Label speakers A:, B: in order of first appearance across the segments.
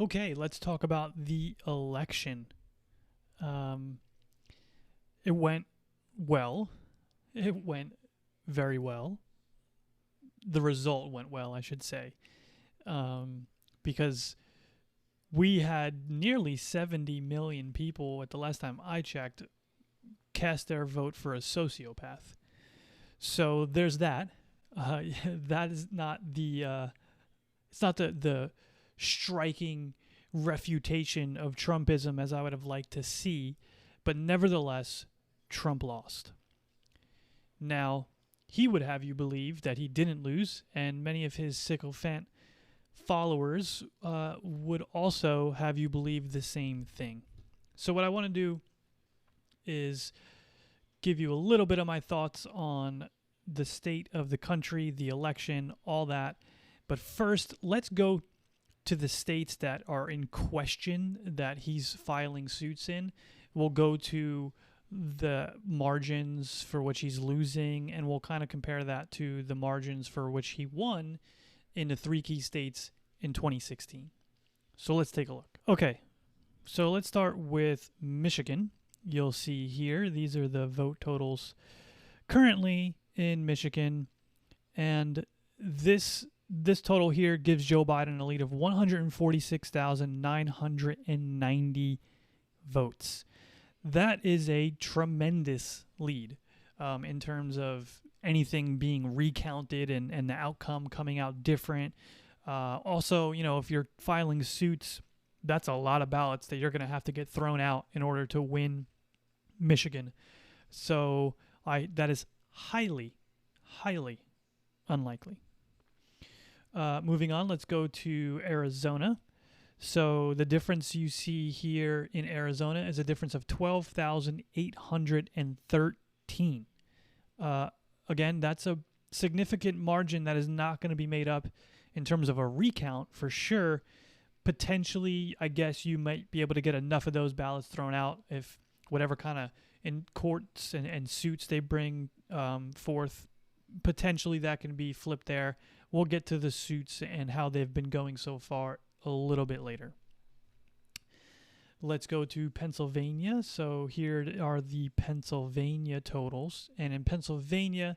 A: Okay, let's talk about the election. Um, it went well. It went very well. The result went well, I should say, because we had nearly 70 million people at the last time I checked cast their vote for a sociopath. So there's that. That is not it's not the striking refutation of Trumpism as I would have liked to see, but nevertheless, Trump lost. Now, he would have you believe that he didn't lose, and many of his sycophant followers would also have you believe the same thing. So, what I want to do is give you a little bit of my thoughts on the state of the country, the election, all that. But first, let's go to the states that are in question that he's filing suits in. We'll go to the margins for which he's losing, and we'll kind of compare that to the margins for which he won in the three key states in 2016. So let's take a look. Okay, so let's start with Michigan. You'll see here, these are the vote totals currently in Michigan, and this total here gives Joe Biden a lead of 146,990 votes. That is a tremendous lead in terms of anything being recounted and the outcome coming out different. Also, if you're filing suits, that's a lot of ballots that you're going to have to get thrown out in order to win Michigan. So that is highly, highly unlikely. Moving on, let's go to Arizona. So the difference you see here in Arizona is a difference of 12,813. Again, that's a significant margin that is not going to be made up in terms of a recount for sure. Potentially, I guess you might be able to get enough of those ballots thrown out if whatever kind of in courts and suits they bring forth, potentially that can be flipped there. We'll get to the suits and how they've been going so far a little bit later. Let's go to Pennsylvania. So here are the Pennsylvania totals. And in Pennsylvania,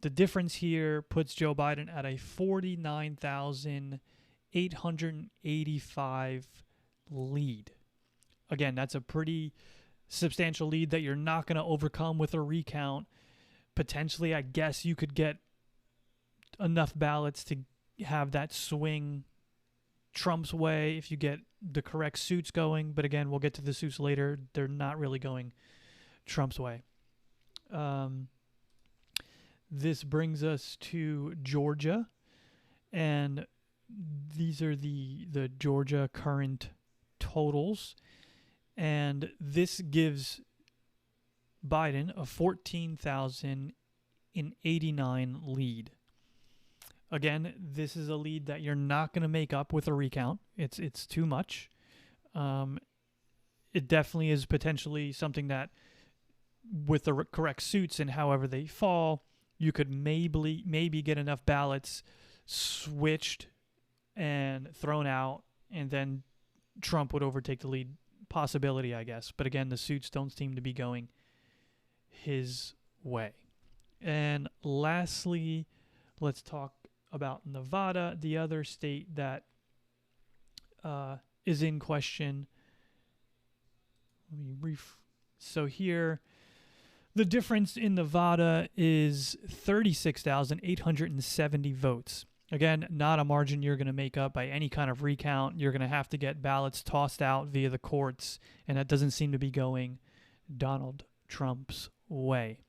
A: the difference here puts Joe Biden at a 49,885 lead. Again, that's a pretty substantial lead that you're not going to overcome with a recount. Potentially, I guess you could get enough ballots to have that swing Trump's way if you get the correct suits going. But again, we'll get to the suits later. They're not really going Trump's way. This brings us to Georgia. And these are the Georgia current totals. And this gives Biden a 14,089 lead. Again, this is a lead that you're not going to make up with a recount. It's too much. It definitely is potentially something that, with the correct suits and however they fall, you could maybe get enough ballots switched and thrown out, and then Trump would overtake the lead. Possibility, I guess. But again, the suits don't seem to be going his way. And lastly, let's talk about Nevada, the other state that is in question. So here, the difference in Nevada is 36,870 votes. Again, not a margin you're going to make up by any kind of recount. You're going to have to get ballots tossed out via the courts, and that doesn't seem to be going Donald Trump's way.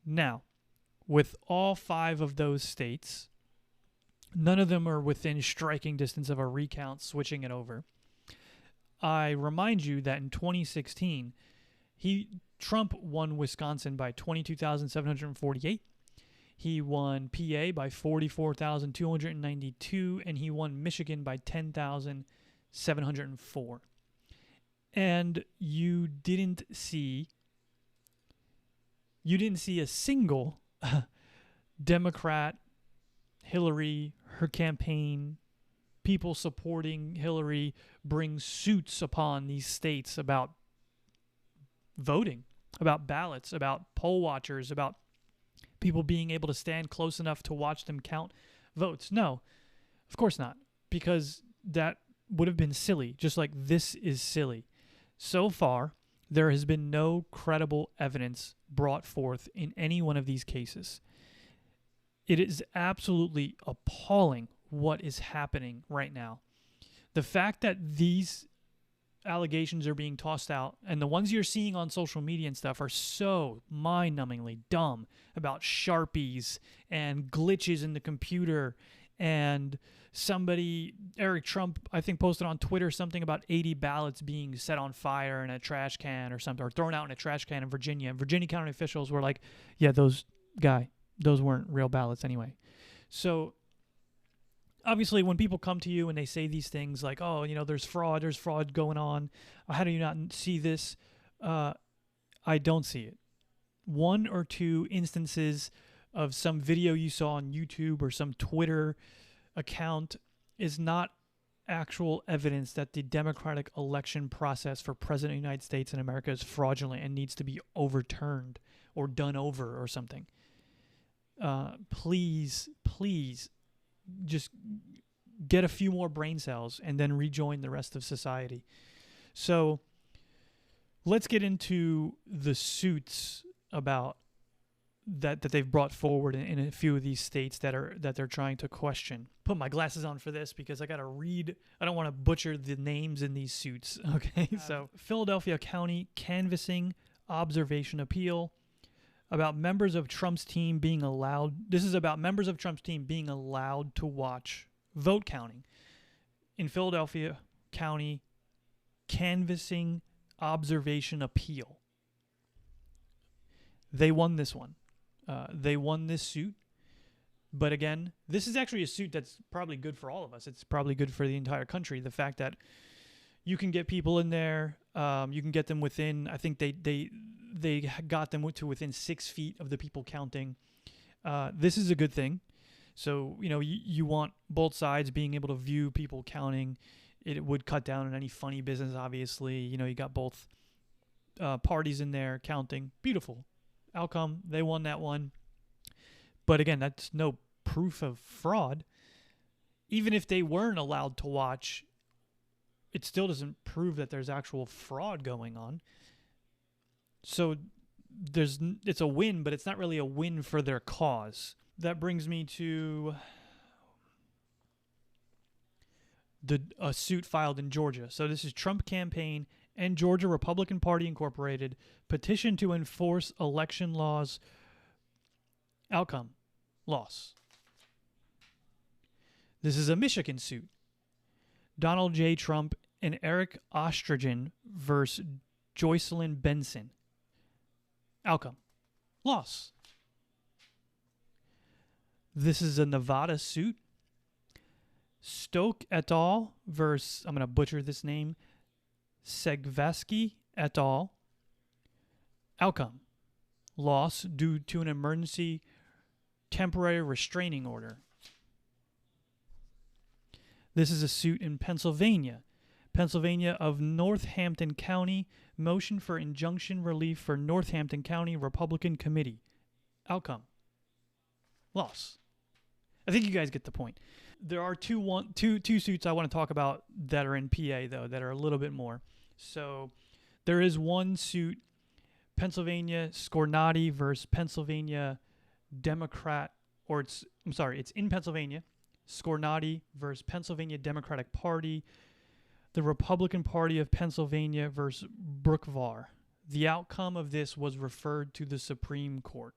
A: Now, with all 5 of those states, none of them are within striking distance of a recount switching it over. I remind you that in 2016, Trump won Wisconsin by 22,748. He won PA by 44,292, and he won Michigan by 10,704. And you didn't see a single Democrat, Hillary, her campaign, people supporting Hillary bring suits upon these states about voting, about ballots, about poll watchers, about people being able to stand close enough to watch them count votes. No, of course not, because that would have been silly, just like this is silly. So far, there has been no credible evidence brought forth in any one of these cases. It is absolutely appalling what is happening right now. The fact that these allegations are being tossed out, and the ones you're seeing on social media and stuff, are so mind-numbingly dumb, about Sharpies and glitches in the computer, and Eric Trump, I think, posted on Twitter something about 80 ballots being set on fire in a trash can or something, or thrown out in a trash can in Virginia. And Virginia County officials were like, yeah, those weren't real ballots anyway. So obviously, when people come to you and they say these things like, oh, there's fraud going on, how do you not see this? I don't see it. One or two instances of some video you saw on YouTube or some Twitter account is not actual evidence that the democratic election process for President of the United States in America is fraudulent and needs to be overturned or done over or something. Please just get a few more brain cells and then rejoin the rest of society. So let's get into the suits about that they've brought forward in a few of these states that they're trying to question. Put my glasses on for this because I got to read. I don't want to butcher the names in these suits. Okay, so Philadelphia County canvassing observation appeal about members of Trump's team being allowed. This is about members of Trump's team being allowed to watch vote counting in Philadelphia County canvassing observation appeal. They won this one. They won this suit. But again, this is actually a suit that's probably good for all of us. It's probably good for the entire country. The fact that you can get people in there, you can get them within, I think they got them to within 6 feet of the people counting. This is a good thing. So, you want both sides being able to view people counting. It would cut down on any funny business, obviously. You got both parties in there counting. Beautiful outcome. They won that one. But again, that's no proof of fraud. Even if they weren't allowed to watch, it still doesn't prove that there's actual fraud going on. So it's a win, but it's not really a win for their cause. That brings me to a suit filed in Georgia. So this is Trump campaign and Georgia Republican Party Incorporated petition to enforce election laws. Outcome: loss. This is a Michigan suit. Donald J. Trump and Eric Ostrogen versus Joycelyn Benson. Outcome: loss. This is a Nevada suit. Stoke et al. Versus, I'm going to butcher this name, Segvasky et al. Outcome: loss due to an emergency temporary restraining order. This is a suit in Pennsylvania. Pennsylvania of Northampton County, motion for injunction relief for Northampton County Republican Committee. Outcome: loss. I think you guys get the point. There are two suits I want to talk about that are in PA, though, that are a little bit more. So there is one suit, Pennsylvania Scornati versus Pennsylvania Democrat, it's in Pennsylvania, Scornati versus Pennsylvania Democratic Party, the Republican Party of Pennsylvania versus Brookvar. The outcome of this was referred to the Supreme Court.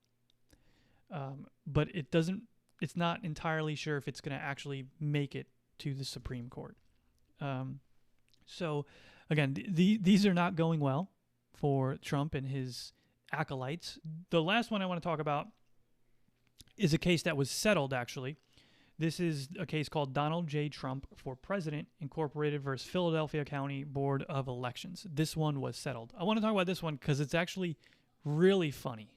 A: But it's not entirely sure if it's going to actually make it to the Supreme Court. So, again, these are not going well for Trump and his acolytes. The last one I want to talk about is a case that was settled, actually. This is a case called Donald J. Trump for President Incorporated versus Philadelphia County Board of Elections. This one was settled. I want to talk about this one because it's actually really funny.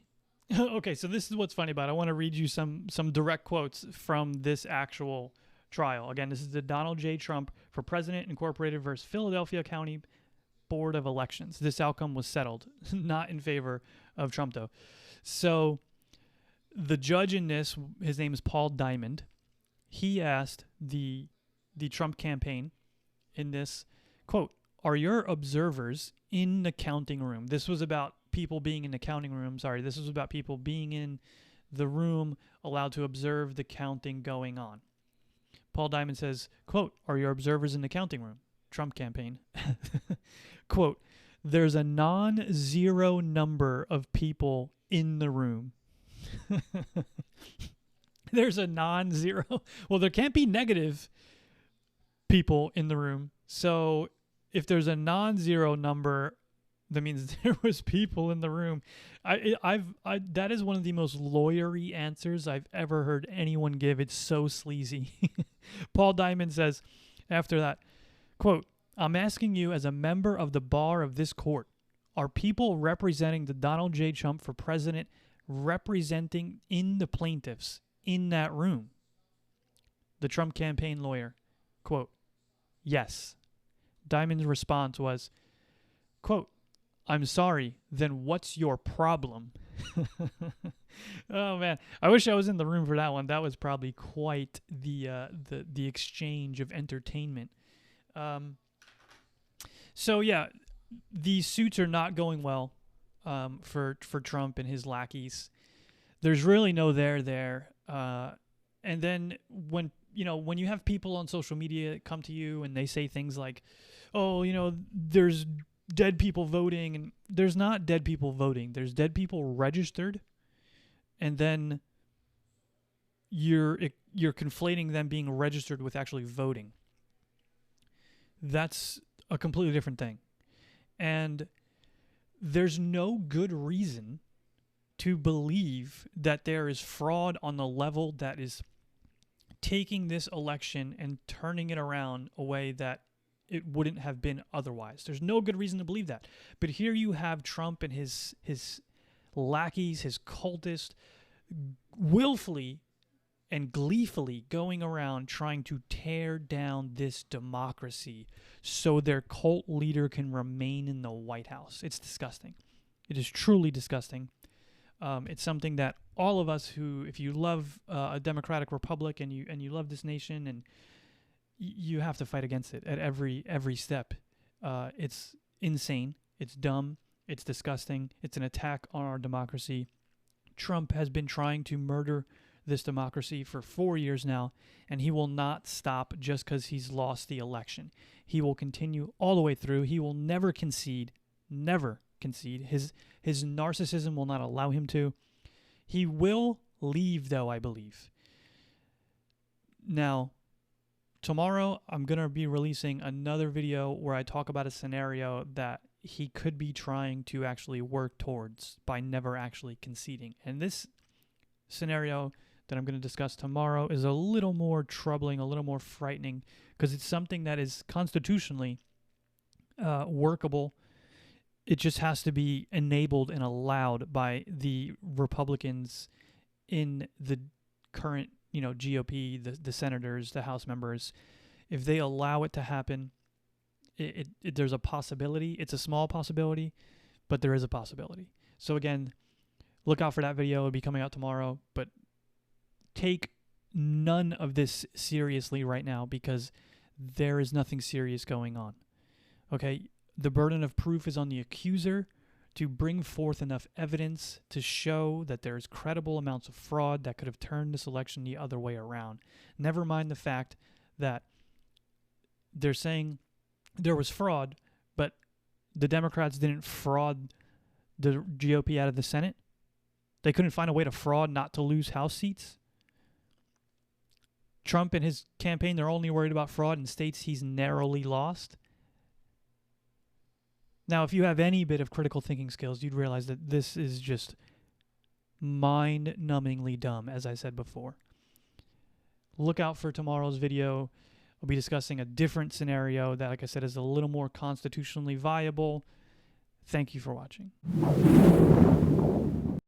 A: Okay, so this is what's funny about it. I want to read you some direct quotes from this actual trial. Again, this is the Donald J. Trump for President Incorporated versus Philadelphia County Board of Elections. This outcome was settled, not in favor of Trump, though. So the judge in this, his name is Paul Diamond, he asked the Trump campaign in this, quote, "Are your observers in the counting room?" This was about people being in the counting room. Sorry, this was about people being in the room allowed to observe the counting going on. Paul Diamond says, quote, "Are your observers in the counting room?" Trump campaign. Quote, "There's a non-zero number of people in the room." There's a non-zero. Well, there can't be negative people in the room. So if there's a non-zero number, that means there was people in the room. That is one of the most lawyery answers I've ever heard anyone give. It's so sleazy. Paul Diamond says after that, quote, "I'm asking you as a member of the bar of this court, are people representing the Donald J. Trump for president representing in the plaintiffs in that room?" The Trump campaign lawyer, quote, "Yes." Diamond's response was, quote, "I'm sorry, then what's your problem?" Oh man, I wish I was in the room for that one. That was probably quite the exchange of entertainment. So yeah, these suits are not going well for Trump and his lackeys. There's really no there. And then when you have people on social media come to you and they say things like, "Oh, there's dead people voting," and there's not dead people voting. There's dead people registered, and then you're conflating them being registered with actually voting. That's a completely different thing. And there's no good reason to believe that there is fraud on the level that is taking this election and turning it around a way that it wouldn't have been otherwise. There's no good reason to believe that. But here you have Trump and his lackeys, his cultists, willfully and gleefully going around trying to tear down this democracy so their cult leader can remain in the White House. It's disgusting. It is truly disgusting. It's something that all of us who, if you love a democratic republic and you love this nation, and you have to fight against it at every step. It's insane. It's dumb. It's disgusting. It's an attack on our democracy. Trump has been trying to murder this democracy for 4 years now, and he will not stop just because he's lost the election. He will continue all the way through. He will never concede. Never concede. His narcissism will not allow him to. He will leave, though, I believe. Now, tomorrow, I'm going to be releasing another video where I talk about a scenario that he could be trying to actually work towards by never actually conceding. And this scenario that I'm going to discuss tomorrow is a little more troubling, a little more frightening, because it's something that is constitutionally workable. It just has to be enabled and allowed by the Republicans in the current, GOP, the senators, the House members. If they allow it to happen, there's a possibility. It's a small possibility, but there is a possibility. So again, look out for that video. It'll be coming out tomorrow, but take none of this seriously right now because there is nothing serious going on. Okay? The burden of proof is on the accuser to bring forth enough evidence to show that there's credible amounts of fraud that could have turned this election the other way around. Never mind the fact that they're saying there was fraud, but the Democrats didn't fraud the GOP out of the Senate. They couldn't find a way to fraud not to lose House seats. Trump and his campaign, they're only worried about fraud in states he's narrowly lost. Now, if you have any bit of critical thinking skills, you'd realize that this is just mind-numbingly dumb, as I said before. Look out for tomorrow's video. I'll be discussing a different scenario that, like I said, is a little more constitutionally viable. Thank you for watching.